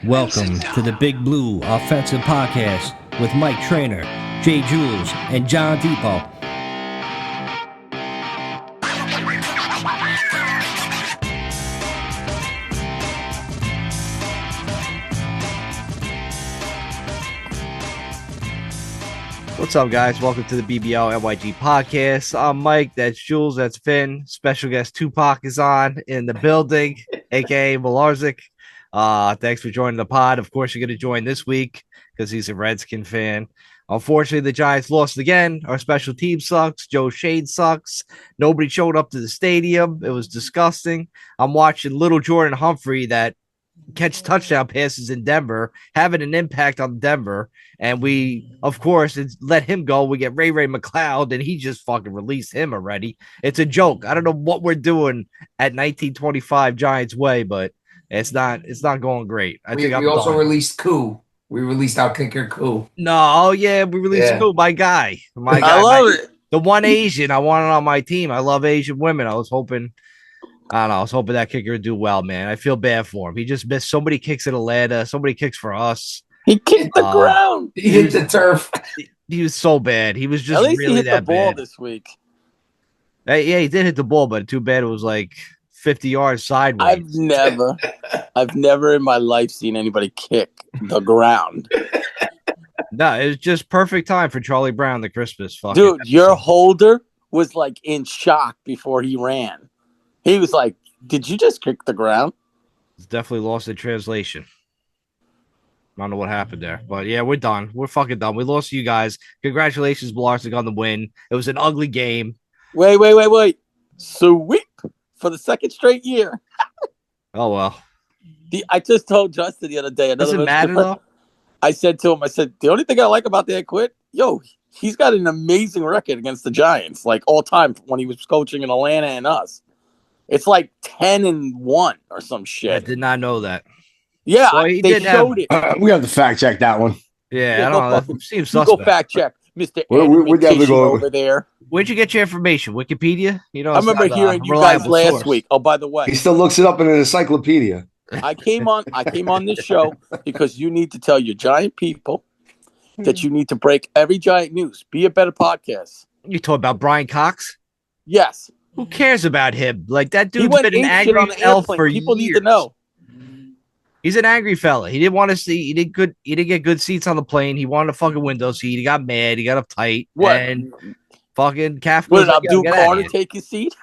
Welcome to the Big Blue Offensive Podcast with Mike Trainor, Jay Jules, and John Depot. What's up, guys? Welcome to the BBL-NYG podcast. I'm Mike. That's Jules. That's Vin. Special guest Tupac is on in the building, aka Belarzic. Thanks for joining the pod. Of course, you're going to join this week because he's a Redskin fan. Unfortunately, the Giants lost again. Our special team sucks. Joe Shade sucks. Nobody showed up to the stadium. It was disgusting. I'm watching little Jordan Humphrey that catch touchdown passes in Denver, having an impact on Denver. And we, of course, let him go. We get Ray McLeod, and he just fucking released him already. It's a joke. I don't know what we're doing at 1925 Giants way, but it's not going great. I think we also released Koo. We released our kicker Koo. No, yeah, we released Koo. My guy. I love it. The one Asian I wanted on my team. I love Asian women. I was hoping that kicker would do well, man. I feel bad for him. He just missed so many kicks at Atlanta, so many kicks for us. He kicked the ground. He hit the turf. He was so bad. He was just at least really he hit that the ball bad this week. Yeah, he did hit the ball, but too bad it was like 50 yards sideways. I've never in my life seen anybody kick the ground. No, it was just perfect time for Charlie Brown, the Christmas fucking dude. episode. Your holder was like in shock before he ran. He was like, "Did you just kick the ground?" It's definitely lost in translation. I don't know what happened there, but yeah, we're done. We're fucking done. We lost to you guys. Congratulations, Belarzic, on the win. It was an ugly game. Wait. Sweep for the second straight year. Oh, well. I just told Justin the other day. Doesn't matter, though. I said to him, the only thing I like about Dan Quinn, he's got an amazing record against the Giants, like all time when he was coaching in Atlanta and us. It's like 10-1 or some shit. I did not know that. Yeah, well, they showed it. We have to fact check that one. Yeah, I don't know. That seems suspect. Go fact check, Mr. We're definitely going over there. Where'd you get your information? Wikipedia? You know, I remember hearing you guys last week. Oh, by the way, he still looks it up in an encyclopedia. I came on this show because you need to tell your Giant people that you need to break every Giant news. Be a better podcast. You talk about Brian Cox? Yes. Who cares about him? Like, that dude's been an angry elf for people years. Need to know. He's an angry fella. He didn't want to see. He didn't get good seats on the plane. He wanted a fucking window seat. He got mad. He got uptight. What? And fucking Kafka. What did Abdul Carter take his seat?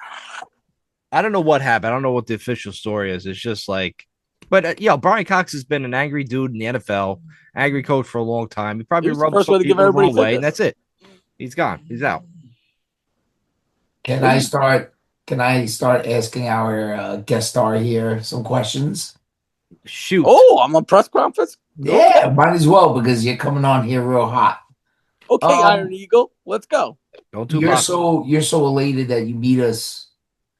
I don't know what happened. I don't know what the official story is. It's just like, but Brian Cox has been an angry dude in the NFL, angry coach for a long time. He probably rubbed some people the wrong way, and that's it. He's gone. He's out. Can I start asking our guest star here some questions? Shoot. Oh, I'm on press conference? Yeah, might as well because you're coming on here real hot. Okay, Iron Eagle, let's go. You're so elated that you beat us.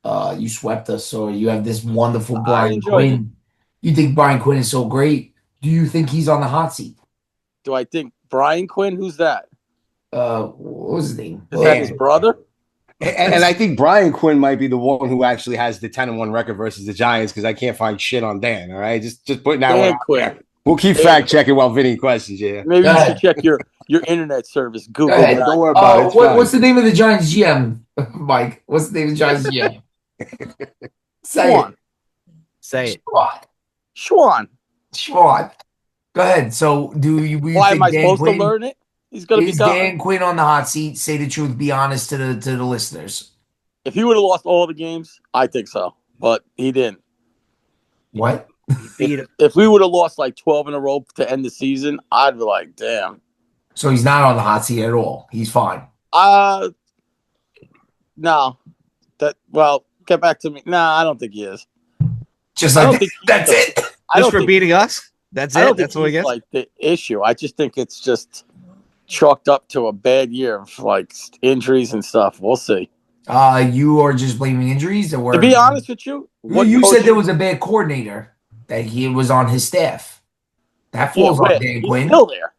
You swept us, so you have this wonderful Brian Quinn. You think Brian Quinn is so great? Do you think he's on the hot seat? Do I think Brian Quinn? Who's that? What was his name? Is that his brother? And I think Brian Quinn might be the one who actually has the 10-1 record versus the Giants because I can't find shit on Dan. All right, just putting that one out there. We'll keep fact checking while Vinny questions. Yeah, maybe you should check your internet service. Google. Don't worry about it. What's the name of the Giants GM, Mike? What's the name of the Giants GM? Say it. Schwan. Go ahead. So, why am I supposed to learn it? He's going to be Dan Quinn on the hot seat. Say the truth. Be honest to the listeners. If he would have lost all the games, I think so. But he didn't. What? If we would have lost like 12 in a row to end the season, I'd be like, damn. So he's not on the hot seat at all. He's fine. No. Get back to me. Nah, I don't think he is. Just like that's it. Just for beating us? That's it? That's what we get? Like the issue. I just think it's just chalked up to a bad year of like injuries and stuff. We'll see. You are just blaming injuries? To be honest with you, you said there was a bad coordinator that he was on his staff. That falls on Dan Quinn. Still there.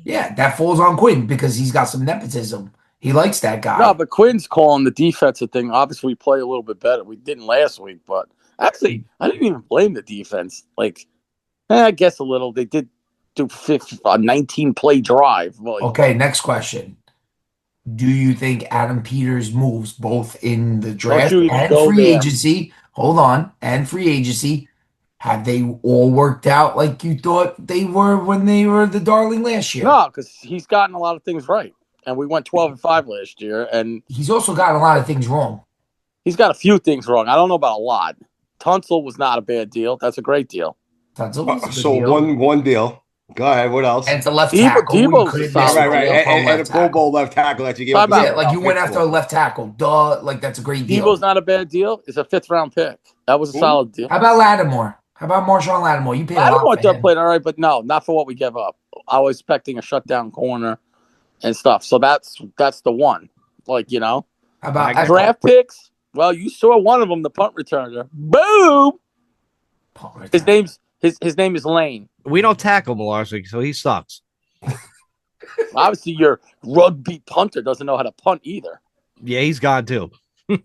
Yeah, that falls on Quinn because he's got some nepotism. He likes that guy. No, but Quinn's calling the defensive thing. Obviously, we play a little bit better. We didn't last week, but Actually, I didn't even blame the defense. Like, I guess a little. They did do a 19-play drive. Okay, next question. Do you think Adam Peters' moves, both in the draft and free agency, and free agency, have they all worked out like you thought they were when they were the darling last year? No, because he's gotten a lot of things right. And we went 12-5 last year. And he's also gotten a lot of things wrong. He's got a few things wrong. I don't know about a lot. Tunsil was not a bad deal. That's a great deal. So one deal. Go ahead. What else? And it's a left tackle. Right. And a Pro Bowl left tackle that you gave. Like you went after a left tackle. Duh. Like that's a great deal. Debo's not a bad deal. It's a 5th-round pick. That was a solid deal. How about Lattimore? How about Marshawn Lattimore? You paid a lot for him. Lattimore played all right, but no, not for what we gave up. I was expecting a shutdown corner and stuff. So that's the one. Like, you know. How about draft picks? Well, you saw one of them, the punt returner. Boom. His name is Lane. We don't tackle Belarzic, so he sucks. Obviously, your rugby punter doesn't know how to punt either. Yeah, he's gone too. He's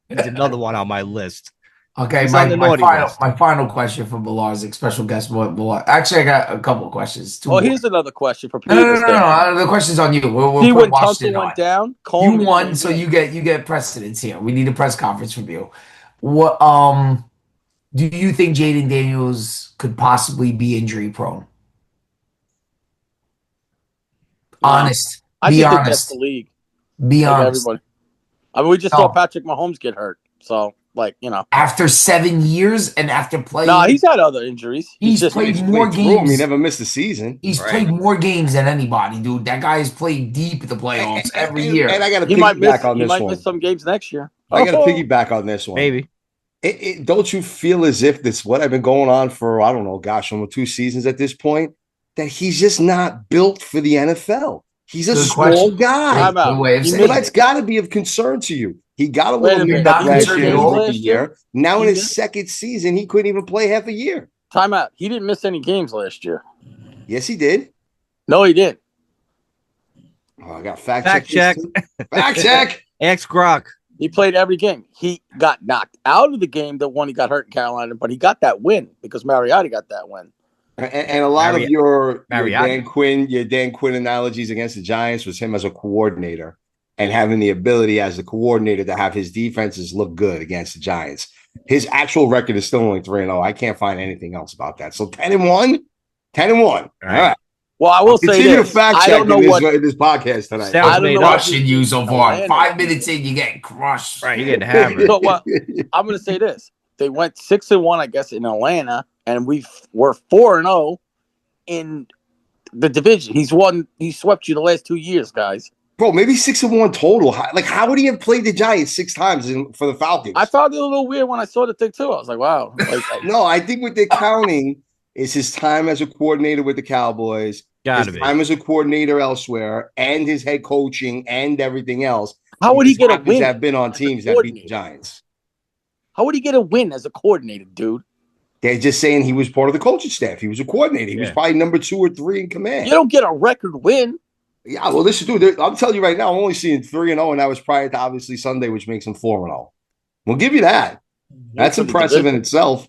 another one on my list. Okay, my final question for Belarzic, special guest. Actually, I got a couple of questions. Here's another question for Peter. No. The question's on you. See, when Tunsil went down, you won, so you get precedence here. We need a press conference from you. What do you think Jaden Daniels could possibly be injury prone? Honest. I think that's the league. Be honest. Everybody. I mean, we just saw Patrick Mahomes get hurt. So, like, you know. After 7 years and after playing. No, he's had other injuries. He's played more games. He never missed a season. He's played more games than anybody, dude. That guy has played deep in the playoffs every year. And I got to piggyback on this one. He might miss some games next year. I got to piggyback on this one. Maybe. Don't you feel as if this what I've been going on for, I don't know, almost 2 seasons at this point, that he's just not built for the NFL? He's a small guy. That's got to be of concern to you. He got a little bit last year. Now in his second season, he couldn't even play half a year. Time out. He didn't miss any games last year. Yes, he did. No, he didn't. Oh, I got fact check. Fact check. Ask Grok. He played every game. He got knocked out of the game, the one he got hurt in Carolina, but he got that win because Mariota got that win. And a lot of your Dan Quinn analogies against the Giants was him as a coordinator and having the ability as a coordinator to have his defenses look good against the Giants. His actual record is still only 3-0. I can't find anything else about that. So 10-1. 10-1. All right. Well, I will say this. Fact check in this podcast tonight. I don't know crushing you so far. 5 minutes in, you get crushed. Right, you get hammered. So, I'm going to say this. They went 6-1, I guess, in Atlanta, and we were 4-0 in the division. He swept you the last 2 years, guys. Bro, maybe 6-1 total. Like, how would he have played the Giants 6 times for the Falcons? I found it a little weird when I saw the thing, too. I was like, wow. No, I think what they're counting is his time as a coordinator with the Cowboys, time as a coordinator elsewhere, and his head coaching and everything else. How would he get a win? Have been on teams that beat the Giants. How would he get a win as a coordinator, dude? They're just saying he was part of the coaching staff. He was a coordinator. He was probably number 2 or 3 in command. You don't get a record win. Yeah, well, listen, dude, I'm telling you right now, I'm only seeing 3-0, and that was prior to obviously Sunday, which makes him 4-0. We'll give you that. That's impressive in itself.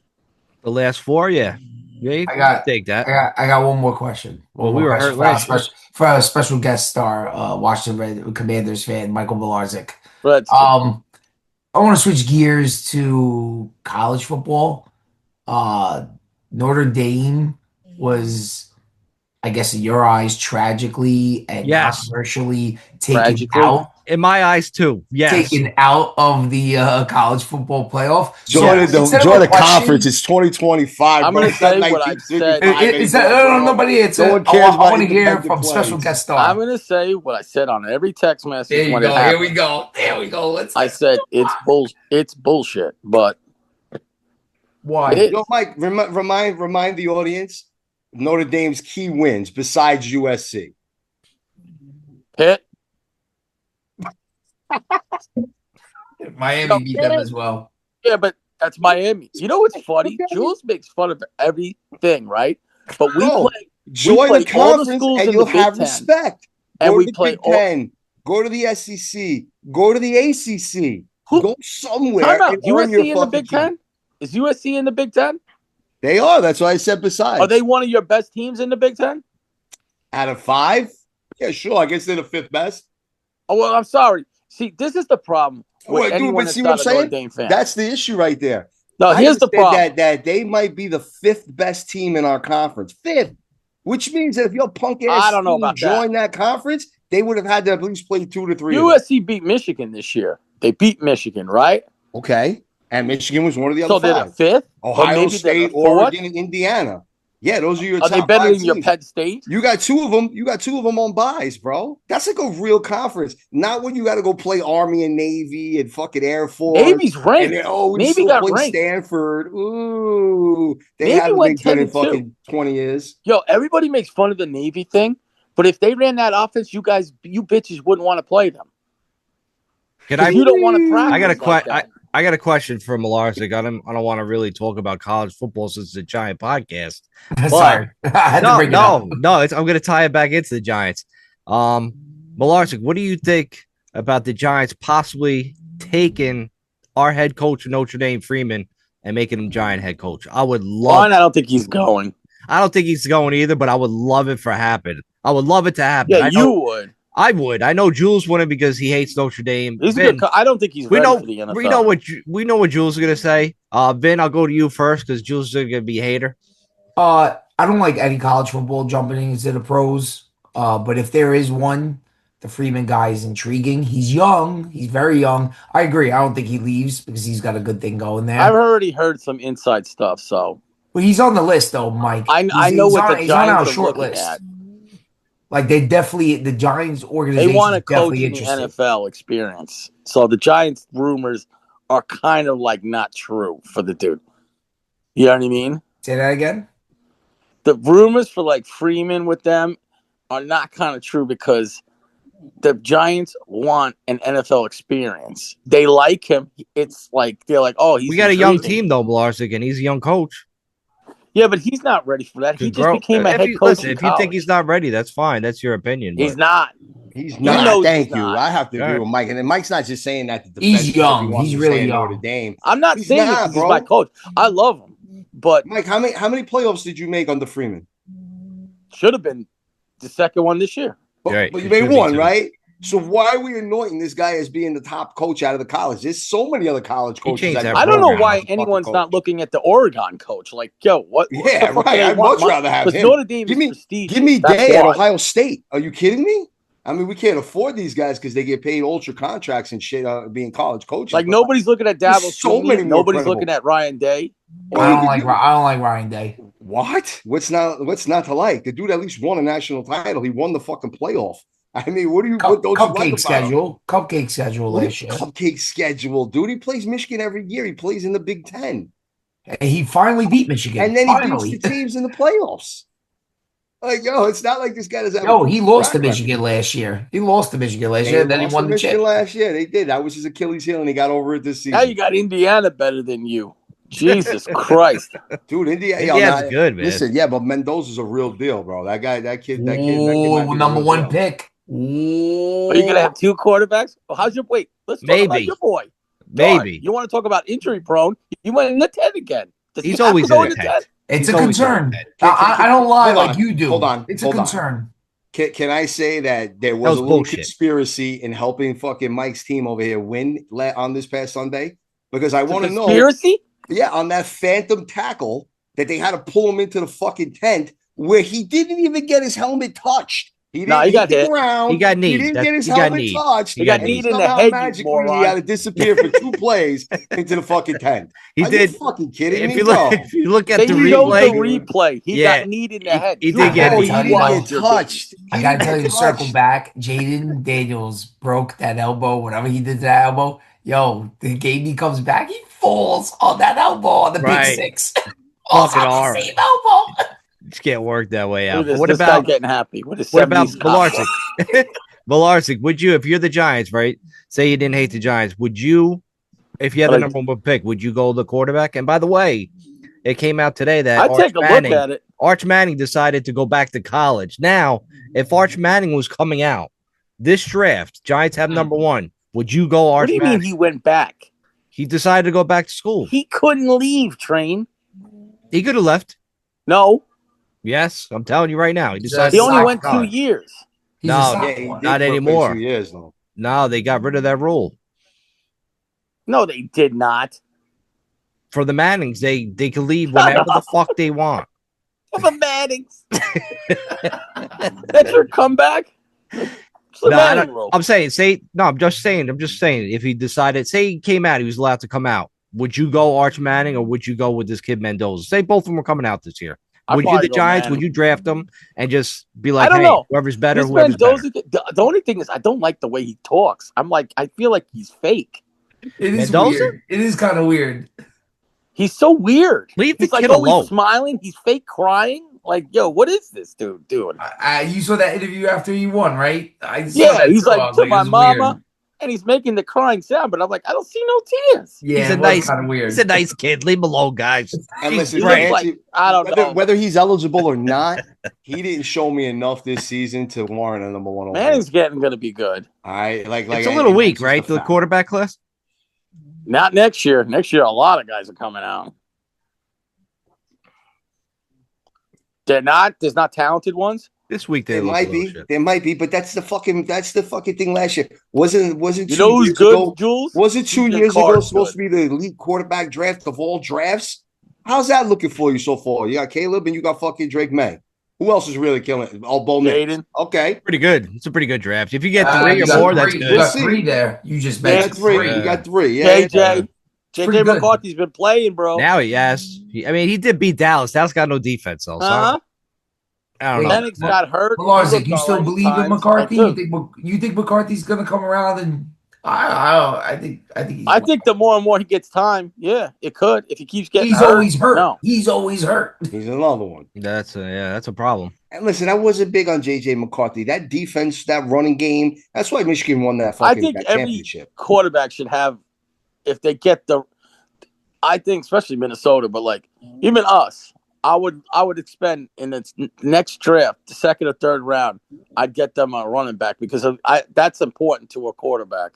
The last 4, yeah. Yeah, take that. I got one more question. Well, we were hurt last year. For a special guest star, Washington Commanders fan, Michael Belarzic. Right. I want to switch gears to college football. Notre Dame was, I guess, in your eyes, tragically and controversially taken out. In my eyes, too. Yes. Taken out of the college football playoff. Join the conference. It's 2025. I'm going to say what I said. Nobody answered. No one cares. I want to hear from special guest star. I'm going to say what I said on every text message. There you go. Here we go. There we go. I said it's bullshit, but why? Yo, Mike, remind the audience Notre Dame's key wins besides USC. Pitt. Miami beat them as well. Yeah, but that's Miami. You know what's funny? Jules makes fun of everything, right? But we play. Join the conference and you'll have respect. And we play Big Ten. Go to the SEC. Go to the ACC. Go somewhere. USC in the Big Ten? Is USC in the Big Ten? They are. That's why I said besides. Are they one of your best teams in the Big Ten? Out of 5? Yeah, sure. I guess they're the 5th best. Oh, well, I'm sorry. See, this is the problem with anyone that's not a Notre Dame fan. That's the issue right there. No, here's the problem. That they might be the 5th best team in our conference. 5th. Which means that if your punk ass joined that conference, they would have had to at least play 2 to 3. USC beat Michigan this year. They beat Michigan, right? Okay. And Michigan was one of the other 5. So they're the 5th? Ohio State, Oregon, and Indiana. Yeah, those are your top 5 teams. Are they better than your Penn State? You got 2 of them. You got 2 of them on buys, bro. That's like a real conference. Not when you got to go play Army and Navy and fucking Air Force. Navy's ranked. And then, Navy got ranked. Stanford. Ooh. They haven't been good in fucking 20 years. Yo, everybody makes fun of the Navy thing, but if they ran that offense, you bitches wouldn't want to play them. You don't want to practice. I got a question for Belarzic. I don't want to really talk about college football since it's a Giant podcast. Sorry. I'm going to tie it back into the Giants. Belarzic, what do you think about the Giants possibly taking our head coach of Notre Dame, Freeman, and making him Giant head coach? I would love. I don't think he's going. I don't think he's going either, but I would love it for happen. I would love it to happen. Yeah, you would. I would. I know Jules wouldn't because he hates Notre Dame. I don't think he's ready for the NFL. We know what Jules is gonna say. Vin, I'll go to you first because Jules is gonna be a hater. I don't like any college football jumping into the pros. But if there is one, the Freeman guy is intriguing. He's young. He's very young. I agree. I don't think he leaves because he's got a good thing going there. I've already heard some inside stuff. So, but he's on the list though, Mike. I know what the Giants are looking at. Like the Giants organization, they want to coach in the NFL experience. So the Giants rumors are kind of like not true for the dude. You know what I mean? Say that again. The rumors for like Freeman with them are not kind of true because the Giants want an NFL experience. They like him. It's like they're like, oh, we got a young team though, Belarzic, and he's a young coach. Yeah, but he's not ready for that. He just became a head coach. If you think he's not ready, that's fine. That's your opinion. He's not. He's not. Thank you. I have to agree with Mike. And then Mike's not just saying that. He's young. He's really young. Notre Dame. I'm not saying he's my coach. I love him. But Mike, how many playoffs did you make under Freeman? Should have been the second one this year. But you made one, right? So why are we anointing this guy as being the top coach out of the college? There's so many other college coaches. I don't know why anyone's not looking at the Oregon coach. Like, yo, what? Yeah, right. I'd much rather have him. Notre Dame is prestigious. Give me Day at Ohio State. Are you kidding me? I mean, we can't afford these guys because they get paid ultra contracts and shit being college coaches. Like nobody's looking at Dabo. So many. Nobody's looking at Ryan Day. I don't like Ryan Day. What? What's not to like? The dude at least won a national title. He won the fucking playoff. I mean, what do you cupcake schedule? Cupcake schedule last year. Cupcake schedule, dude. He plays Michigan every year. He plays in the Big Ten. He finally beat Michigan. And then he beats the teams in the playoffs. Like, it's not like this guy doesn't. He lost to Michigan last year. He lost to Michigan last year. Then he won the chip last year. They did. That was his Achilles heel, and he got over it this season. Now you got Indiana better than you. Jesus Christ, dude! Indiana's good, man. Listen, but Mendoza's a real deal, bro. That kid. Number one pick. Ooh. Are you gonna have 2 quarterbacks? How's your Let's talk about your boy. Maybe. You want to talk about injury prone? You went in the 10 again. He's always in the 10. It's a concern. I don't lie like you do. Hold on. It's a concern. Can I say that there was a little conspiracy in helping fucking Mike's team over here win on this past Sunday? Because I want to know. Conspiracy? Yeah, on that phantom tackle that they had to pull him into the fucking tent where he didn't even get his helmet touched. He got hit. He got kneed. He didn't get his helmet touched. He got kneed in the head. Magically, he had to disappear for 2 plays into the fucking tent. He did. You fucking kidding me? If you look at the replay, he got kneed in the head. He did get touched. I gotta tell you to circle back. Jaden Daniels broke that elbow. Whatever he did to that elbow, the game he comes back, he falls on that elbow on the big 6. Fucking arm. Same elbow. Just can't work that way out. What about getting happy? What about Belarzic? Belarzic, would you, if you're the Giants, right? Say you didn't hate the Giants, would you, if you had the number 1 pick, would you go the quarterback? And by the way, it came out today that Arch Manning decided to go back to college. Now, if Arch Manning was coming out this draft, Giants have number 1. Would you go Arch Manning? What do you mean he went back? He decided to go back to school. He couldn't leave, Train. He could have left. No. Yes, I'm telling you right now. He decided. He only went 2 years. No, not anymore. 2 years though. No, they got rid of that rule. No, they did not. For the Mannings, they could leave whenever the fuck they want. For the Mannings. That's your comeback? I'm just saying. If he decided, say he came out, he was allowed to come out. Would you go Arch Manning or would you go with this kid Mendoza? Say both of them were coming out this year. Would you, the Giants, Manning. Would you draft them and just be like, hey, whoever's better, whoever's Mendoza, better? The only thing is, I don't like the way he talks. I feel like he's fake. It is weird. It is kind of weird. He's so weird. Leave the kid alone. He's always smiling. He's fake crying. Like, yo, what is this dude doing? You saw that interview after he won, right? He's like, to my mama. Weird. And he's making the crying sound, but I'm like, I don't see no tears. Yeah, he's kind of weird. He's a nice kid. Leave him alone, guys. And listen, I don't know whether he's eligible or not. He didn't show me enough this season to warrant a number one. Manning's going to be good. It's a little weak, right? The quarterback class. Not next year. Next year, a lot of guys are coming out. They're not. There's not talented ones. This week there might be. There might be, but that's the fucking thing last year. Wasn't you know who's good, ago, Jules? Wasn't 2 years ago supposed to be the elite quarterback draft of all drafts? How's that looking for you so far? You got Caleb and you got fucking Drake May. Who else is really killing it? Oh, Bo Jaden. Okay. Pretty good. It's a pretty good draft. If you get 3 or more, that's good. You got 3 there. You just mentioned 3. You got 3. Yeah. JJ McCarthy's been playing, bro. Now he has. He did beat Dallas. Dallas got no defense, though. So I don't know. Lennox got hurt. Belarzic, you still believe in McCarthy? You think McCarthy's going to come around? And I think the more and more he gets time, yeah, it could. If he keeps getting hurt. Always hurt. No. He's always hurt. He's another one. That's a problem. And listen, I wasn't big on JJ McCarthy. That defense, that running game, that's why Michigan won that fucking championship. I think every quarterback should have, if they get I think especially Minnesota, but like even us. I would expend in the next draft, the second or third round, I'd get them a running back because that's important to a quarterback.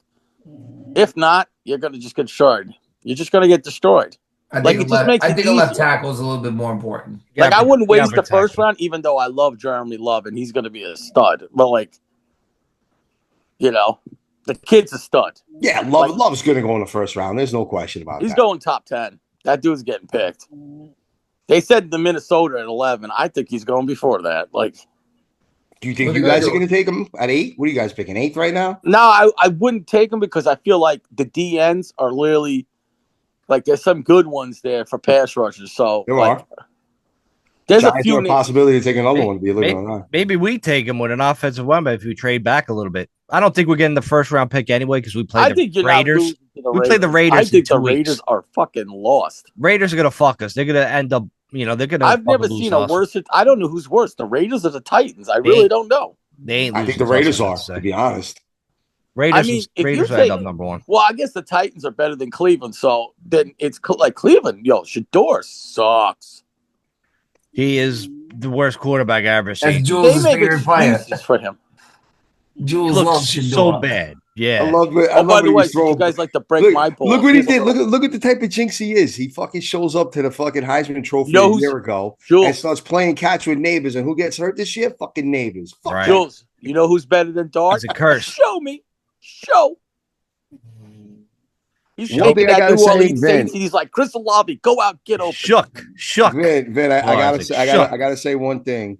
If not, you're going to just get destroyed. You're just going to get destroyed. I think a left tackle is a little bit more important. Like, I wouldn't waste the first round, even though I love Jeremy Love and he's going to be a stud. But, like, the kid's a stud. Yeah, Love's going to go in the first round. There's no question about that. He's going top 10. That dude's getting picked. They said the Minnesota at 11. I think he's going before that. Like, do you think you guys are going to take him at 8? What are you guys picking, 8th right now? No, I wouldn't take him because I feel like the DNs are literally like there's some good ones there for pass rushers. So there are. There's a few possibility to take another one. Maybe we take him with an offensive weapon if we trade back a little bit. I don't think we're getting the first round pick anyway because we play the Raiders. We play the Raiders. I think the Raiders are fucking lost. Raiders are gonna fuck us. They're gonna end up. They're gonna. I've never seen a worse. I don't know who's worse, the Raiders or the Titans. I really don't know. I think the Raiders are, to be honest. Raiders end up number 1. Well, I guess the Titans are better than Cleveland. So then it's like Cleveland. Shador sucks. He is the worst quarterback I ever seen. That's Jules' favorite player for him. Jules loves Shador. So bad. Yeah. I love it. By the way, you guys like to break my ball. Look what he did. Look at the type of jinx he is. He fucking shows up to the fucking Heisman Trophy a year ago and starts playing catch with Neighbors. And who gets hurt this year? Fucking Neighbors. Right. Jules, you know who's better than Dart? It's a curse. Show me. Show. He's shaking that New Orleans Saints. He's like, Chris Olave, go out, get open. Shook. Vin, I gotta say one thing.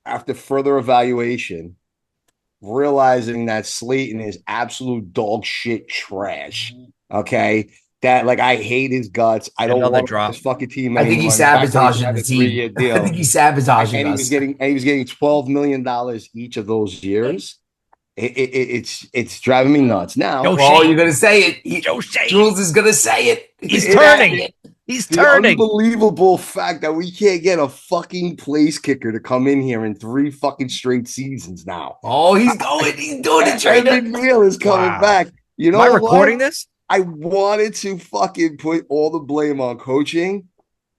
After further evaluation, realizing that Slayton is absolute dog shit trash. Okay. That I hate his guts. I don't want this fucking team anymore. I think he's sabotaging the team. I think he's sabotaging us. And he was getting $12 million each of those years. It's driving me nuts. Now, you're gonna say it. Jules is gonna say it. He's turning. He's turning. The unbelievable fact that we can't get a fucking place kicker to come in here in 3 fucking straight seasons now. Oh, he's going. He's doing it. Evan Neal is coming back. You know, am I recording this? I wanted to fucking put all the blame on coaching,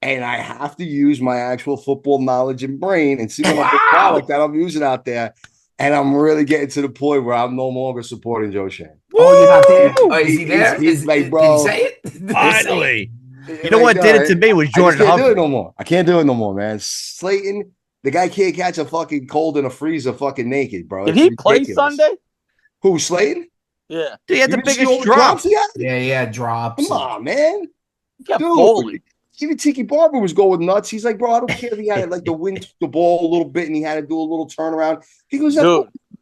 and I have to use my actual football knowledge and brain and see what product that I'm using out there. And I'm really getting to the point where I'm no longer supporting Joe Schoen. Oh, you're not there? Oh, is he there? He's like, bro. Did he say it? Finally. You know what did it to me was Jordan I can't do Humphrey. it no more. I can't do it no more, man. Slayton, the guy can't catch a fucking cold in a freezer fucking naked, bro. Did he play Sunday? Who, Slayton? Yeah. He had the biggest drops. Yeah, drops. Come on, man. Dude. Even Tiki Barber was going nuts. He's like, bro, I don't care if he had like the wind the ball a little bit and he had to do a little turnaround. He goes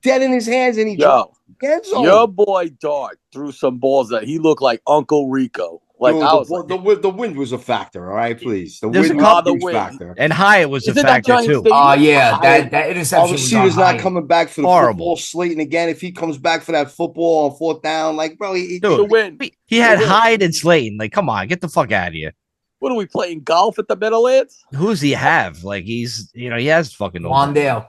dead in his hands and he dropped. Your boy Dart threw some balls that he looked like Uncle Rico. Like dude, the wind was a factor, all right, please. The wind was a huge factor. And Hyatt was a factor too. Yeah, that interception. Receivers not coming back for the football. Slayton again. If he comes back for that football on fourth down, like bro, he had Hyatt and Slayton. Like, come on, get the fuck out of here. What are we playing golf at the Meadowlands? Who's he have? Like he has fucking Wandale,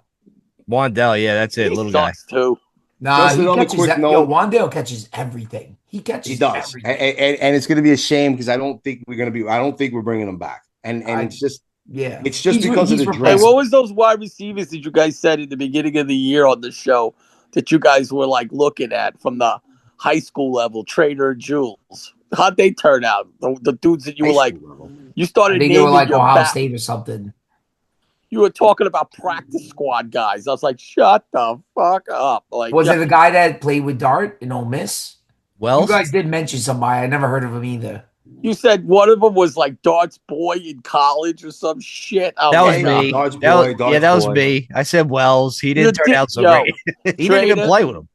yeah, that's it. Little guy too. Nah, he catches Wandale catches everything. He does, and it's going to be a shame because I don't think we're bringing him back, and it's just because of the dress. Hey, what was those wide receivers that you guys said at the beginning of the year on the show that you guys were like looking at from the high school level? Trainor and Jules, how'd they turn out? The dudes that you were like, you started. I think they were like Ohio State or something. You were talking about practice squad guys. I was like, shut the fuck up. Like, was it the guy that played with Dart in Ole Miss? Well, you guys did mention somebody. I never heard of him either. You said one of them was like Dart's boy in college or some shit. That was me. That was me. I said Wells. He didn't turn out so great. He didn't even play with him.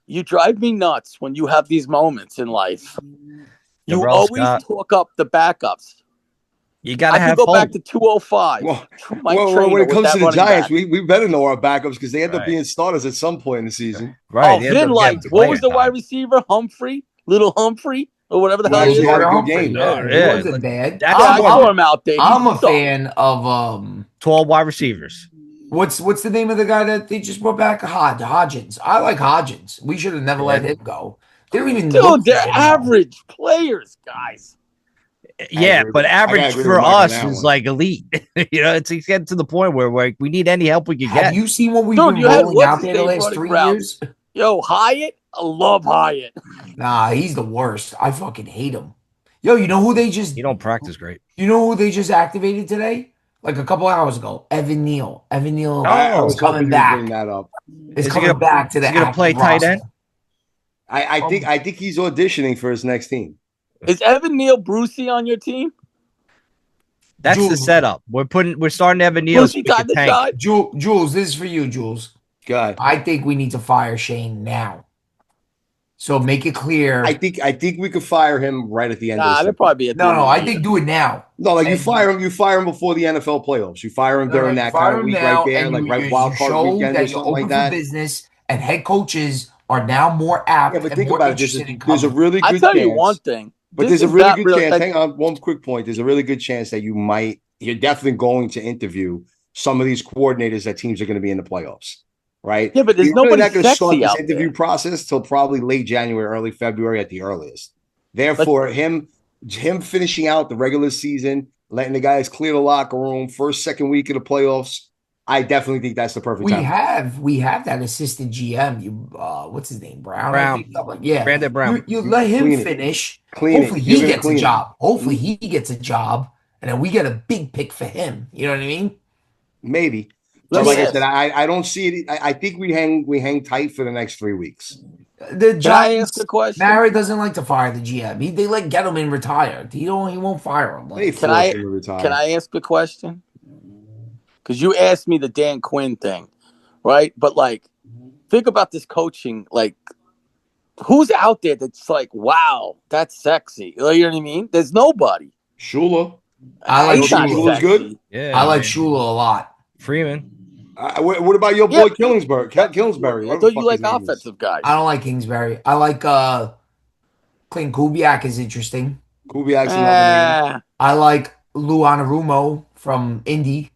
You drive me nuts when you have these moments in life. You always talk up the backups. You got to have go back to 205. Well, when it comes to the Giants, we better know our backups because they end up being starters at some point in the season. Right. Vin, what was the wide receiver? Little Humphrey, or whatever the hell he had a good game. It wasn't bad. I'm out there. I'm a fan of 12 wide receivers. What's the name of the guy that they just brought back? Hodgins. I like Hodgins. We should have never let him go. They don't even they're average players, guys. Yeah, but average for us is like elite. It's getting to the point where we need any help we can get. Have you seen what we've been rolling out there the last 3 years? Yo, Hyatt, I love Hyatt. Nah, he's the worst. I fucking hate him. Yo, you know who they just... You don't practice great. You know who they just activated today? Like a couple hours ago. Evan Neal. Evan Neal is coming back. Is coming back to the active roster. Is he going to play tight end? I think he's auditioning for his next team. Is Evan Neal Brucey on your team? That's Jules. The setup. We're starting Evan Neal. Jules, this is for you, Jules. God. I think we need to fire Shane now. So make it clear. I think we could fire him right at the end. There'll probably be I think do it now. No, like you fire him before the NFL playoffs. You fire him during that kind of week right there, like right wild card weekend or something like that. Business and head coaches are now more apt. Yeah, but think about it. There's a really good chance. I'll tell you one thing. But there's a really good chance. Hang on, one quick point. There's a really good chance that you're definitely going to interview some of these coordinators that teams are going to be in the playoffs, right? Yeah, but there's nobody not going to start this interview process till probably late January, early February at the earliest. Therefore, him finishing out the regular season, letting the guys clear the locker room, first, second week of the playoffs. I definitely think that's the perfect time. We have that assistant GM. What's his name? Brown. Yeah, Brandon Brown. You let him finish. Hopefully he gets a job. Hopefully he gets a job, and then we get a big pick for him. You know what I mean? Maybe. But like I said, I don't see it. I think we hang tight for the next 3 weeks. The Giants. The question. Mara doesn't like to fire the GM. They let Gettleman retire. He won't fire him. Can I ask a question? Because you asked me the Dan Quinn thing, right? But, think about this coaching. Who's out there that's like, wow, that's sexy? You know what I mean? There's nobody. Shula. I like Shula. Shula's good. Yeah, I like Shula a lot. Freeman. What about your boy Kingsbury? Kingsbury. I thought you like offensive guys. I don't like Kingsbury. I like Clint Kubiak is interesting. Kubiak's another name. I like Lou Anarumo from Indy.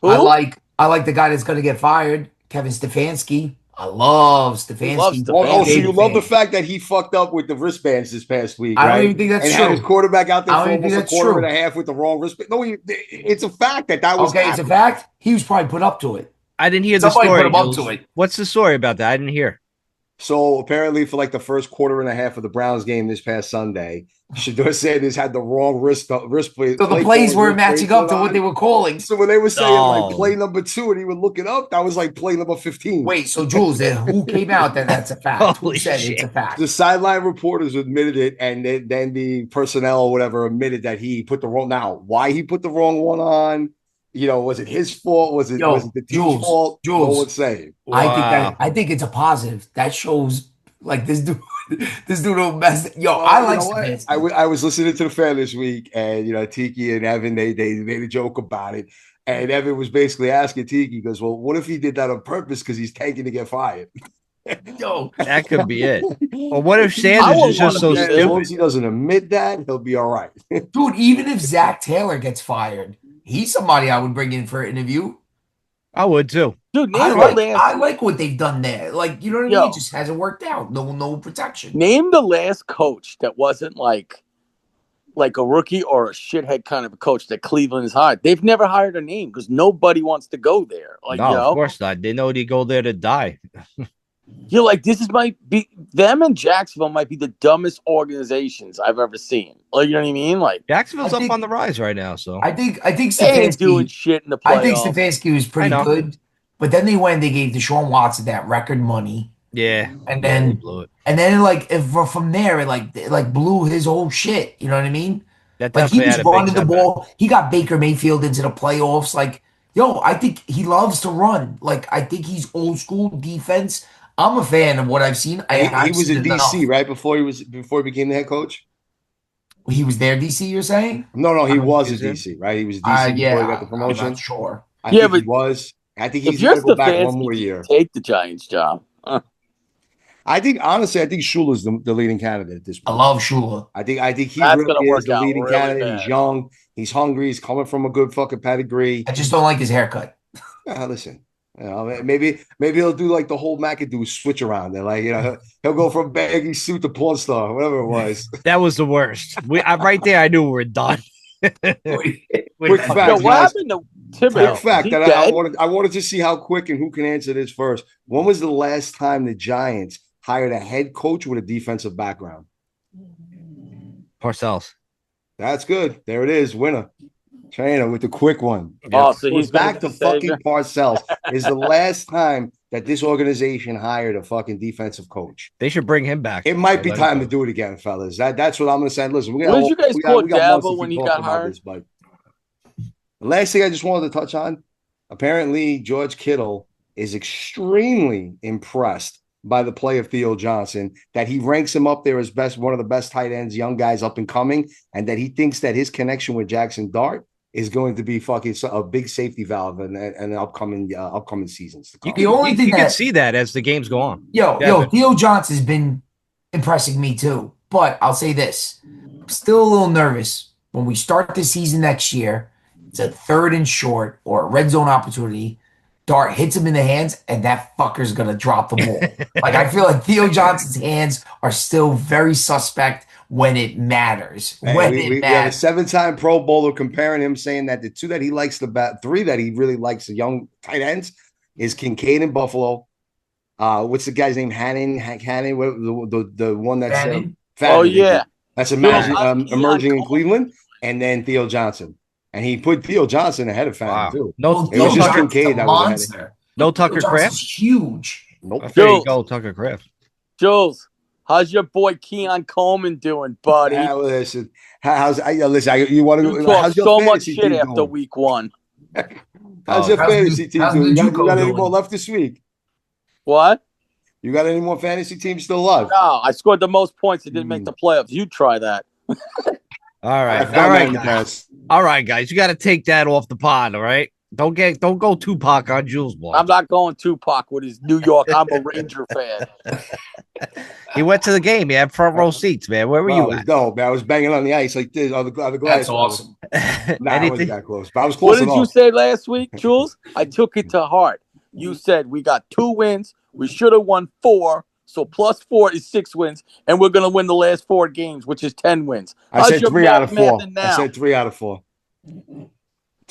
Who? I like the guy that's going to get fired, Kevin Stefanski. I love Stefanski. So you love the fact that he fucked up with the wristbands this past week, right? I don't even think that's true. And had his quarterback out there for almost a quarter and a half with the wrong wristband. No, it's a fact that was okay. It's a fact. He was probably put up to it. I didn't hear the story. Somebody put him up to it. What's the story about that? I didn't hear. So apparently, for like the first quarter and a half of the Browns game this past Sunday, Shedeur Sanders had the wrong wrist play. So the plays weren't matching up to what they were calling. So when they were saying like play number 2 and he would look it up, that was like play number 15. Wait, so Jules, who came out that that's a fact? Who said it's a fact? The sideline reporters admitted it, and then the personnel or whatever admitted that he put the wrong. Now, why he put the wrong one on? Was it his fault? Was it the team's fault? Jules, no one's saying. Wow. I think it's a positive. That shows like this dude don't mess. I like Stefanski. I was listening to the fan this week, and Tiki and Evan they made a joke about it, and Evan was basically asking Tiki, he goes, "Well, what if he did that on purpose because he's tanking to get fired?" That could be it. Well, what if Sanders is just so stupid? As long as he doesn't admit that, he'll be all right. Dude, even if Zach Taylor gets fired, he's somebody I would bring in for an interview. I would too. Dude, I like what they've done there. Like, you know what I mean? It just hasn't worked out. No protection. Name the last coach that wasn't like a rookie or a shithead kind of a coach that Cleveland has hired. They've never hired a name because nobody wants to go there. Of course not. They know they go there to die. You're like, might be them and Jacksonville might be the dumbest organizations I've ever seen. Like, you know what I mean? Like Jacksonville's up on the rise right now. So I think Stefanski ain't doing shit in the playoffs. I think Stefanski was pretty good, but then they gave Deshaun Watson that record money. Yeah, and then blew it. And then from there it blew his whole shit. You know what I mean? He was running the ball. He got Baker Mayfield into the playoffs. I think he loves to run. I think he's old school defense. I'm a fan of what I've seen. He was in DC right before he became the head coach. He was there, DC. You're saying? No, he was in DC, right? He was DC before he got the promotion. I'm not sure. I think he was. I think he's going to go back one more year. Take the Giants job. I think Shula's the leading candidate at this point. I love Shula. I think he really is the leading candidate. Bad. He's young. He's hungry. He's coming from a good fucking pedigree. I just don't like his haircut. Listen. Maybe he'll do like the whole McAdoo switch around there. He'll go from baggy suit to porn star, whatever it was. That was the worst. Right there, I knew we were done. Quick fact, what happened to Tim? Quick fact that I wanted to see how quick and who can answer this first. When was the last time the Giants hired a head coach with a defensive background? Parcells. That's good. There it is, winner. Trainer with the quick one. Oh, so he's back to fucking Parcells. Is the last time that this organization hired a fucking defensive coach. They should bring him back. It might be time to do it again, fellas. That's what I'm going to say. Listen, what did you guys call Dabo when he got hired? But the last thing I just wanted to touch on, apparently George Kittle is extremely impressed by the play of Theo Johnson, that he ranks him up there as one of the best tight ends, young guys up and coming, and that he thinks that his connection with Jackson Dart is going to be fucking a big safety valve in upcoming seasons. The only thing you can see that as the games go on. Theo Johnson's been impressing me too. But I'll say this: I'm still a little nervous when we start the season next year. It's a 3rd and short or a red zone opportunity. Dart hits him in the hands, and that fucker's gonna drop the ball. I feel like Theo Johnson's hands are still very suspect when it matters. We have a 7-time Pro Bowler comparing him, saying that the 2 that he likes the 3 that he really likes the young tight ends is Kincaid in Buffalo. What's the guy's name? Hannon, the one that's Fannin. Oh yeah, that's emerging in Cleveland, and then Theo Johnson. And he put Theo Johnson ahead of Fannin too. It was just Kincaid that was ahead. No Tucker Kraft. Huge. Nope. There you go, Tucker Kraft. Jules, how's your boy Keon Coleman doing, buddy? Listen, you want to talk so much shit after week 1. How's your fantasy team doing? You got any more left this week? What? You got any more fantasy teams still left? No, I scored the most points that didn't make the playoffs. You try that. All right, guys. All right, guys. You got to take that off the pod. All right. Don't go Tupac on Jules' block. I'm not going Tupac with his New York. I'm a Ranger fan. He went to the game. He had front row seats, man. Where were you at? No, man. I was banging on the ice like this on the glass. That's awesome. I wasn't that close, but I was close enough. What did you say last week, Jules? I took it to heart. You said we got 2 wins. We should have won 4. So +4 is 6 wins, and we're going to win the last 4 games, which is 10 wins. I said 3 out of 4. I said 3 out of 4.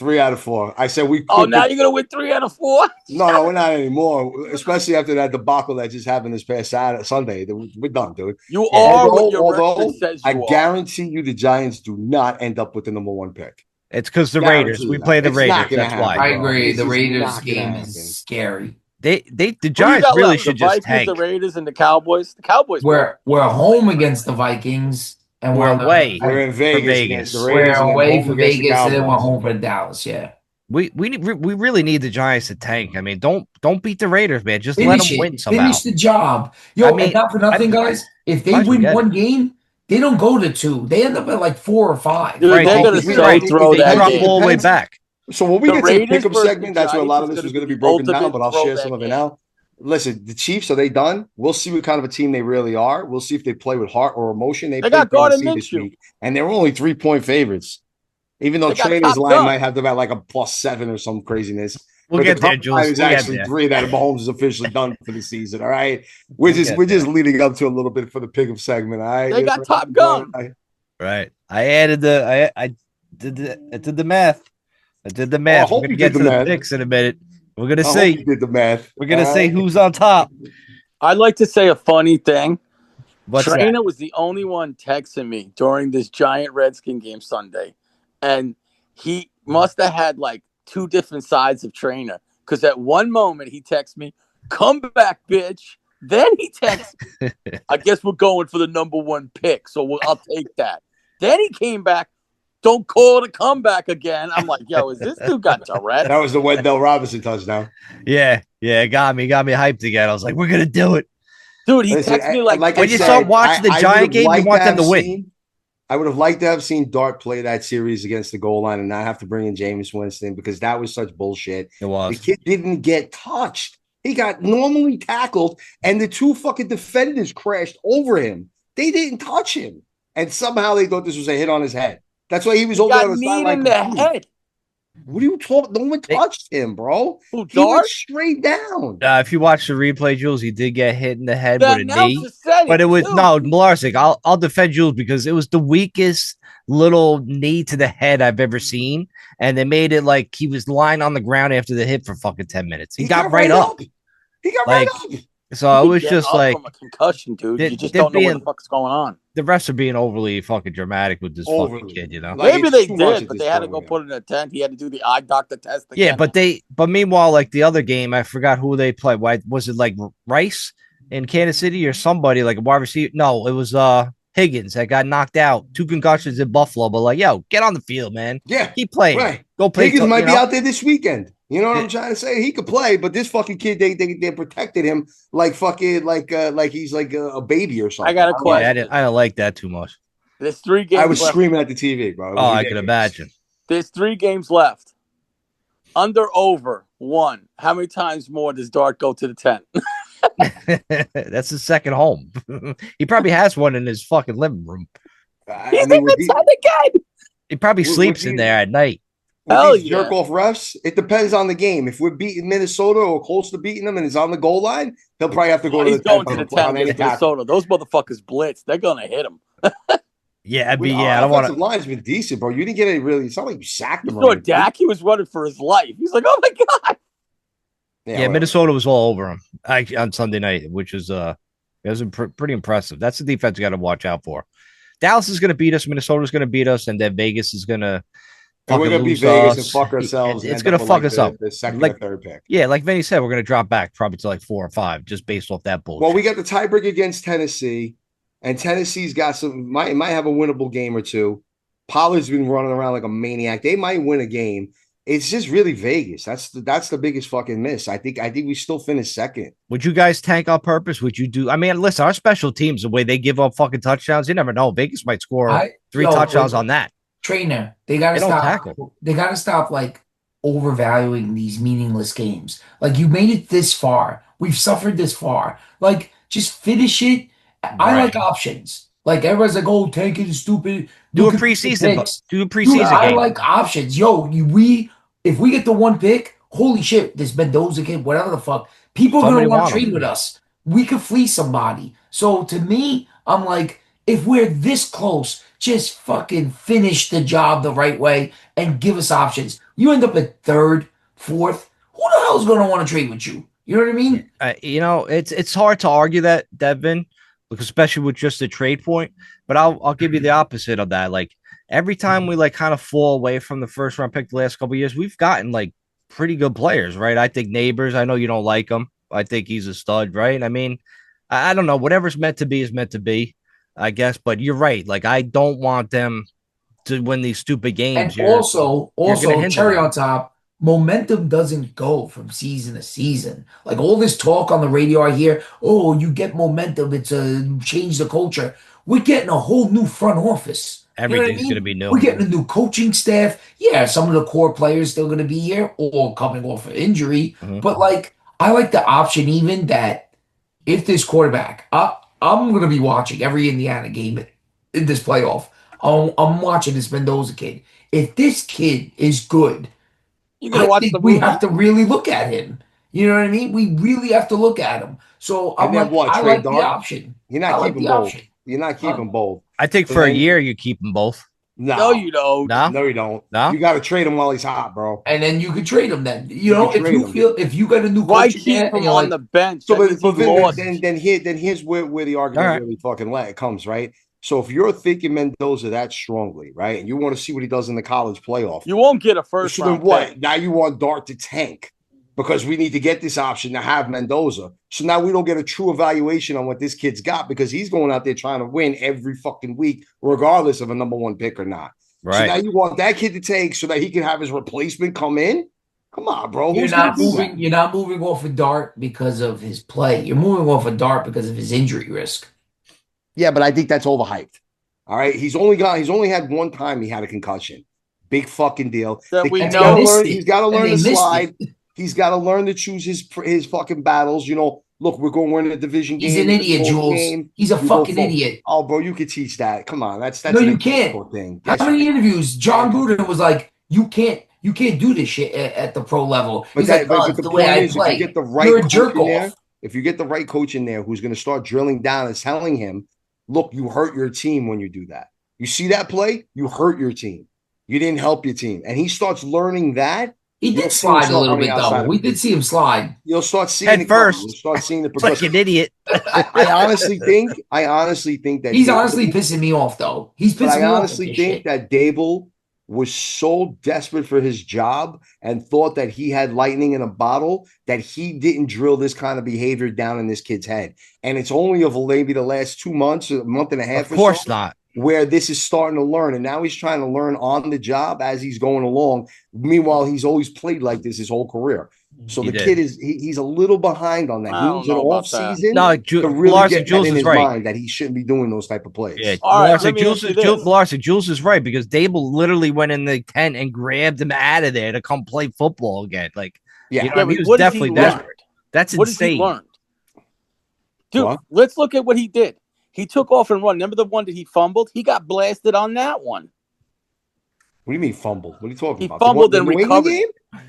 3 out of 4. I said we. Oh, now you're gonna win 3 out of 4? No, we're not anymore. Especially after that debacle that just happened this past Sunday. We're done, dude. You are what your record says you I guarantee you, the Giants do not end up with the number 1 pick. It's because the Raiders. We play the Raiders. That's why. I agree. The Raiders game is scary. The Giants really should just tank. The Raiders and the Cowboys. The Cowboys. We're home against the Vikings. And we're away. We're in Vegas. We're away for Vegas, and then we're home for Dallas. Yeah. We really need the Giants to tank. I mean, don't beat the Raiders, man. Just let them win somehow. Finish the job. Yo, and not for nothing, guys. If they win one game, they don't go to 2. They end up at like 4 or 5. Dude, they're going to throw that drop all the way back. So when we get to the pick-up segment, that's where a lot of this is going to be broken down, but I'll share some of it now. Listen, the Chiefs, are they done? We'll see what kind of a team they really are. We'll see if they play with heart or emotion. They got Gardner Minshew, and they're only 3-point favorites. Even though Trainor's line might have them at like a +7 or some craziness. We'll get there, Jules. It's actually 3 that Mahomes is officially done for the season. All right, we're just leading up to a little bit for the pick-up segment. All right, they got Top Gun. Right. I added I did the math. We're gonna get to the picks in a minute. We're gonna see. You did the math. We're gonna see who's on top. I'd like to say a funny thing. Trainor that? was the only one texting me during this giant Redskin game Sunday, and he must have had like 2 different sides of Trainor. Because at one moment he texts me, "Come back, bitch." Then he texts, "I guess we're going for the number 1 pick, so I'll take that." Then he came back, "Don't call it a comeback again." I'm like, yo, is this dude got Tourette? That was the Wendell Robinson touchdown. Yeah, it got me hyped again. I was like, we're gonna do it. Dude, he texted me like when you start watching the Giant game, you want them to win. I would have liked to have seen Dart play that series against the goal line and not have to bring in Jameis Winston because that was such bullshit. It was. The kid didn't get touched. He got normally tackled, and the 2 fucking defenders crashed over him. They didn't touch him. And somehow they thought this was a hit on his head. That's why he was over on the sideline. In the head. What are you talking? No one touched him, bro. Who, he went straight down. If you watch the replay, Jules, he did get hit in the head with a knee. But it was Belarzic. I'll defend Jules because it was the weakest little knee to the head I've ever seen, and they made it like he was lying on the ground after the hit for fucking 10 minutes. He got right up. He got right up. So it was just like from a concussion, dude. You just don't know what the fuck's going on. The refs are being overly fucking dramatic with this fucking kid, you know. Maybe they did, but they had to go put in a tent. He had to do the eye doctor test again. Yeah, but meanwhile, like the other game, I forgot who they played. Was it like Rice in Kansas City or somebody like a wide receiver? No, it was Higgins that got knocked out. 2 concussions in Buffalo, but like, yo, get on the field, man. Yeah, keep playing. Right. Go play. Higgins might be out there this weekend. You know what I'm trying to say? He could play, but this fucking kid, they protected him like fucking like he's like a baby or something. I got a question. I don't like that too much. There's 3 games. I was screaming at the TV, bro. Oh, I can imagine. There's 3 games left. Under over 1. How many times more does Dart go to the tent? That's his second home. He probably has one in his fucking living room. He's in the tent again. He probably sleeps in there at night. Jerk off refs, it depends on the game. If we're beating Minnesota or close to beating them and it's on the goal line, he'll probably have to go to the tent. He's going to the tent with Minnesota. Those motherfuckers blitz. They're gonna hit him. Yeah, I don't want to. Line's been decent, bro. You didn't get any really. It's not like you sacked him. You Dak, he was running for his life. He's like, oh my god. Yeah, Minnesota was all over him on Sunday night, which was it was pretty impressive. That's the defense you got to watch out for. Dallas is going to beat us. Minnesota's going to beat us, and then Vegas is going to. And we're going to beat Vegas and fuck ourselves. It's going to fuck us up. The second or third pick. Yeah, like Vinny said, we're going to drop back probably to like 4 or 5 just based off that bullshit. Well, we got the tiebreak against Tennessee, and Tennessee's got might have a winnable game or 2. Pollard's been running around like a maniac. They might win a game. It's just really Vegas. That's the biggest fucking miss. I think we still finish second. Would you guys tank on purpose? Would you do? I mean, listen, our special teams, the way they give up fucking touchdowns, you never know. Vegas might score 3 touchdowns on that. Trainer, they gotta stop. They gotta stop like overvaluing these meaningless games. Like you made it this far. We've suffered this far. Like just finish it. Right. I like options. Like everyone's like, "Oh, tanking is stupid." Do a preseason. Do a preseason game. I like options. Yo, if we get the 1 pick, holy shit, this Mendoza kid, whatever the fuck, people are gonna want to trade with us. We could fleece somebody. So to me, I'm like, if we're this close, just fucking finish the job the right way and give us options. You end up at third, fourth. Who the hell is going to want to trade with you? You know what I mean? It's hard to argue that, Devin, especially with just a trade point. But I'll give you the opposite of that. Like every time we like kind of fall away from the first round pick the last couple of years, we've gotten like pretty good players, right? I think Neighbors. I know you don't like him. I think he's a stud, right? I mean, I don't know. Whatever's meant to be is meant to be, I guess. But you're right. Like I don't want them to win these stupid games. And also cherry on top, momentum doesn't go from season to season. Like all this talk on the radio I hear, oh, you get momentum, it's a change the culture. We're getting a whole new front office. Everything's going to be new. We're getting a new coaching staff. Yeah, some of the core players still going to be here or coming off an injury. But like, I like the option even that if this quarterback, I'm going to be watching every Indiana game in this playoff. I'm watching this Mendoza kid. If this kid is good, I think we have to really look at him. You know what I mean? We really have to look at him. So I'm like, I like the option. You're not keeping both. You're not keeping both. I think for a year you keep them both. No, you don't. No, you don't. No, you got to trade him while he's hot, bro. And then you could trade him. Then if you got a new coach, keep him on the bench. So, then here's where the argument really fucking comes, right? So if you're thinking Mendoza that strongly, right, and you want to see what he does in the college playoff, you won't get a first round. Then what? Now you want Dart to tank because we need to get this option to have Mendoza. So now we don't get a true evaluation on what this kid's got because he's going out there trying to win every fucking week, regardless of a number one pick or not. Right. So now you want that kid to take so that he can have his replacement come in. Come on, bro. You're not moving off of Dart because of his play. You're moving off of Dart because of his injury risk. Yeah, but I think that's overhyped. All right. He's only had one time he had a concussion. Big fucking deal. He's got to learn to slide. He's got to learn to choose his fucking battles. You know, look, we're in a division game. He's an idiot, Jules. He's a fucking idiot. Oh, bro, you could teach that. Come on. That's no, you can't. Thing. How many interviews? John Gruden was like, you can't do this shit at the pro level. He's like, the way I play. You're a jerk off. If you get the right coach in there who's going to start drilling down and telling him, look, you hurt your team when you do that. You see that play? You hurt your team. You didn't help your team. And he starts learning that. He did slide a little bit, though. We did see him slide. You'll start seeing it first. You'll start seeing the progression. Like an idiot. I honestly think that he's honestly pissing me off, though. He's pissing me off. I honestly think that Dable was so desperate for his job and thought that he had lightning in a bottle that he didn't drill this kind of behavior down in this kid's head. And it's only of maybe the last 2 months, a month and a half. Of course not. Where this is starting to learn. And now he's trying to learn on the job as he's going along. Meanwhile, he's always played like this his whole career. So the kid he's a little behind on that. He needs an off season to really get that in his mind that he shouldn't be doing those type of plays. Yeah, Belarzic is right because Dable literally went in the tent and grabbed him out of there to come play football again. Like, he was definitely desperate. That's insane. What has he learned? Dude, let's look at what he did. He took off and run. Remember the one that he fumbled? He got blasted on that one. What do you mean fumbled? What are you talking about? He fumbled and recovered.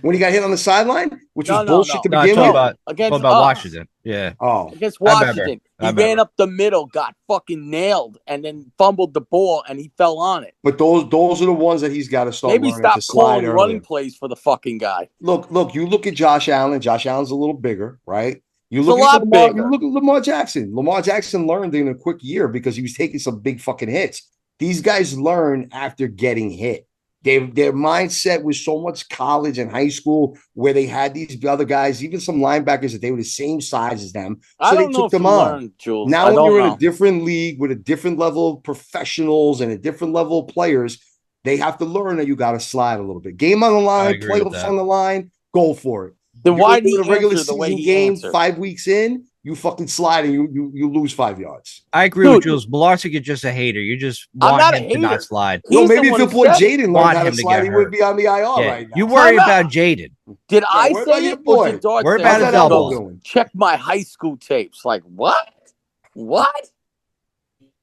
When he got hit on the sideline, which was bullshit to begin with? Against Washington. Yeah. Oh. Against Washington. He ran up the middle, got fucking nailed, and then fumbled the ball, and he fell on it. But those are the ones that he's got to start learning to slide calling running plays for the fucking guy. Look, you look at Josh Allen. Josh Allen's a little bigger, right? You look at Lamar Jackson. Lamar Jackson learned in a quick year because he was taking some big fucking hits. These guys learn after getting hit. Their mindset was so much college and high school where they had these other guys, even some linebackers that they were the same size as them. So they took them on. Now when you're in a different league with a different level of professionals and a different level of players, they have to learn that you got to slide a little bit. Game on the line, playoffs on the line, go for it. Then why do you the regular season game 5 weeks in? You fucking slide and you lose 5 yards. I agree with Jules. Belarzic is just a hater. You just want him to not slide. No, maybe if your boy Jaden learned how to slide, he wouldn't be on the IR right now. You worry about Jaden. Did I say it? Boy, worry about his elbows. Check my high school tapes. Like, what?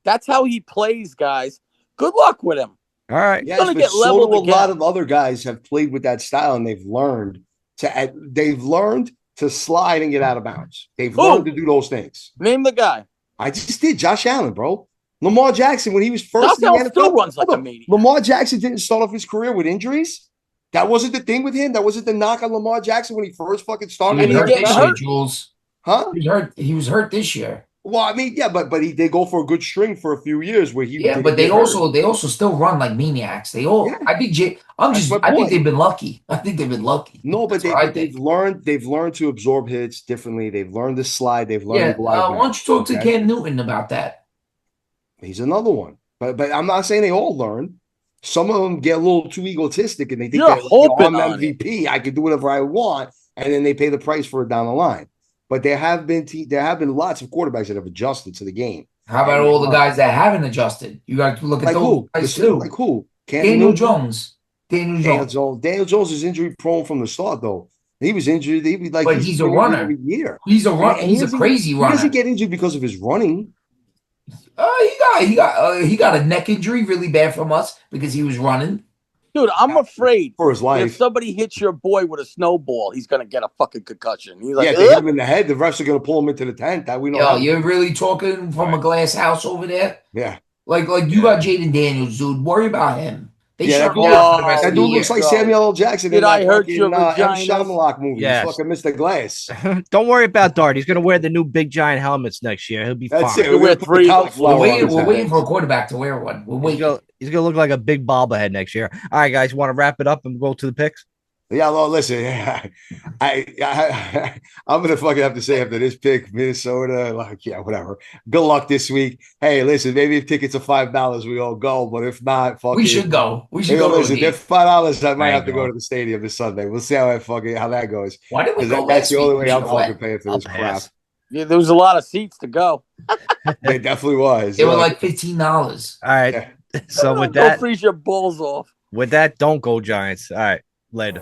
That's how he plays, guys. Good luck with him. All right. Yes, but so do a lot of other guys have played with that style and they've learned to slide and get out of bounds. They've learned to do those things. Name the guy. I just did. Josh Allen, bro. Lamar Jackson, when he was first in the NFL, still runs like a maniac. Lamar Jackson didn't start off his career with injuries. That wasn't the thing with him. That wasn't the knock on Lamar Jackson when he first fucking started. He was hurt this year, Jules. Huh? He was hurt this year. Well, I mean, yeah, but he did go for a good string for a few years where he. Yeah, but they also still run like maniacs. They all. Yeah. I think they've been lucky. I think they've been lucky. No, but they've learned to absorb hits differently. They've learned to slide. They've learned. Yeah. Why don't you talk to Cam Newton about that? He's another one. But I'm not saying they all learn. Some of them get a little too egotistic and they think that I'm MVP. I can do whatever I want, and then they pay the price for it down the line. But there have been lots of quarterbacks that have adjusted to the game. How about all the guys that haven't adjusted? You got to look at those guys too. Like who? Daniel Jones. Daniel Jones is injury prone from the start, though. He was injured. But he's a runner. Every year. He's a runner. He's a crazy runner. He doesn't get injured because of his running. He got a neck injury really bad from us because he was running. Dude, I'm afraid for his life. If somebody hits your boy with a snowball, he's gonna get a fucking concussion. He's like, they hit him in the head. The refs are gonna pull him into the tent. That we know. Yo, you're really talking from a glass house over there. Yeah, like you got Jaden Daniels, dude. Worry about him. That dude looks like Samuel L. Jackson in I hurt your M. Shyamalan movie. Yes. He's fucking Mr. Glass. Don't worry about Dart. He's going to wear the new big giant helmets next year. He'll be fine. He'll wear 3. We're waiting for a quarterback to wear one. We're waiting. He's going to look like a big bobblehead next year. All right, guys, want to wrap it up and go to the picks? Yeah, well, listen, I'm gonna fucking have to say after this pick, Minnesota, whatever. Good luck this week. Hey, listen, maybe if tickets are $5, we all go, but if not, we should go. We should go. Listen, if $5, I might have to go to the stadium this Sunday. We'll see how that goes. Why did we go? That's the only way I'm fucking paying for this crap. Yeah, there was a lot of seats to go. There definitely was. They were like $15. All right. So with that, go freeze your balls off. With that, don't go Giants. All right. Later.